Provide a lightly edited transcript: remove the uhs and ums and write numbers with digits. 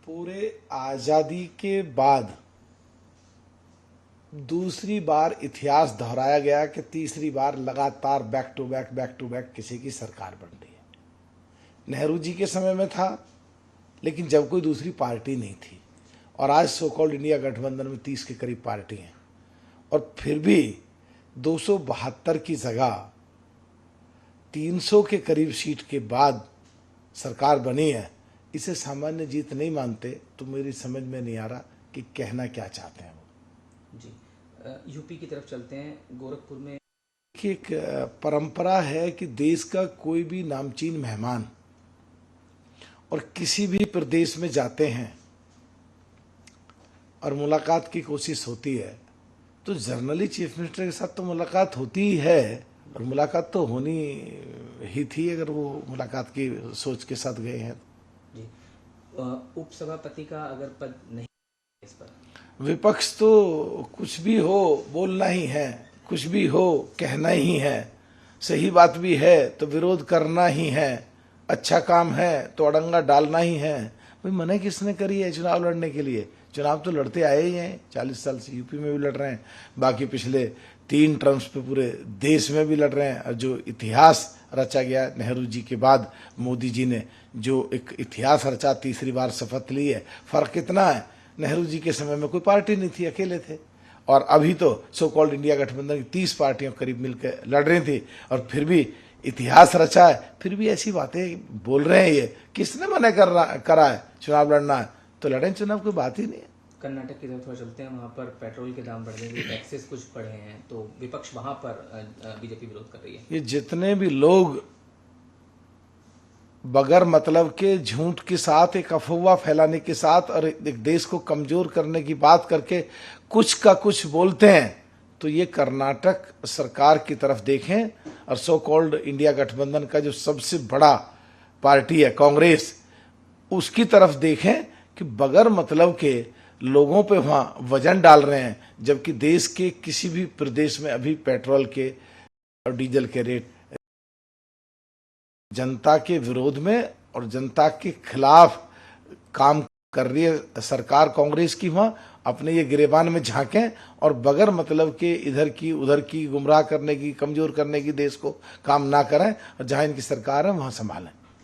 पूरे आजादी के बाद दूसरी बार इतिहास दोहराया गया कि तीसरी बार लगातार बैक टू बैक किसी की सरकार बन रही है। नेहरू जी के समय में था, लेकिन जब कोई दूसरी पार्टी नहीं थी, और आज सो कॉल्ड इंडिया गठबंधन में 30 के करीब पार्टी हैं, और फिर भी 272 की जगह 300 के करीब सीट के बाद सरकार बनी है। इसे सामान्य जीत नहीं मानते तो मेरी समझ में नहीं आ रहा कि कहना क्या चाहते हैं वो। जी, यूपी की तरफ चलते हैं। गोरखपुर में एक परंपरा है कि देश का कोई भी नामचीन मेहमान और किसी भी प्रदेश में जाते हैं और मुलाकात की कोशिश होती है तो जनरली चीफ मिनिस्टर के साथ तो मुलाकात होती ही है, और मुलाकात तो होनी ही थी अगर वो मुलाकात की सोच के साथ गए हैं। जी, उपसभापति का अगर पद नहीं इस पर विपक्ष तो कुछ भी हो बोलना ही है, कुछ भी हो कहना ही है, सही बात भी है तो विरोध करना ही है, अच्छा काम है तो अड़ंगा डालना ही है। भाई मना किसने करी है चुनाव लड़ने के लिए? चुनाव तो लड़ते आए ही हैं, 40 साल से यूपी में भी लड़ रहे हैं, बाकी पिछले 3 टर्म्स पे पूरे देश में भी लड़ रहे हैं। और जो इतिहास रचा गया नेहरू जी के बाद मोदी जी ने जो एक इतिहास रचा, तीसरी बार शपथ ली है। फर्क कितना है, नेहरू जी के समय में कोई पार्टी नहीं थी, अकेले थे, और अभी तो सो कॉल्ड इंडिया गठबंधन की 30 पार्टियां करीब मिलकर लड़ रही थी, और फिर भी इतिहास रचा है, फिर भी ऐसी बातें बोल रहे हैं। ये किसने मना करा है चुनाव लड़ना है तो लड़ें, चुनाव कोई बात ही नहीं है। कर्नाटक की तरफ थोड़ा चलते हैं। वहाँ पर पेट्रोल के दाम बढ़ने के टैक्सेस कुछ बढ़े हैं, तो विपक्ष वहाँ पर बीजेपी विरोध कर रही है। ये जितने भी लोग बगैर मतलब के झूठ के साथ, एक अफवाह फैलाने के साथ और एक देश को कमजोर करने की बात करके कुछ का कुछ बोलते हैं, तो ये कर्नाटक सरकार की तरफ देखें और सो कॉल्ड इंडिया गठबंधन का जो सबसे बड़ा पार्टी है कांग्रेस, उसकी तरफ देखें कि बगैर मतलब के लोगों पे वहां वजन डाल रहे हैं, जबकि देश के किसी भी प्रदेश में अभी पेट्रोल के और डीजल के रेट जनता के विरोध में और जनता के खिलाफ काम कर रही है सरकार कांग्रेस की। वहां अपने ये गिरेबान में झांकें और बगैर मतलब के इधर की उधर की गुमराह करने की, कमजोर करने की देश को काम ना करें, और जहां इनकी सरकार है वहां संभालें।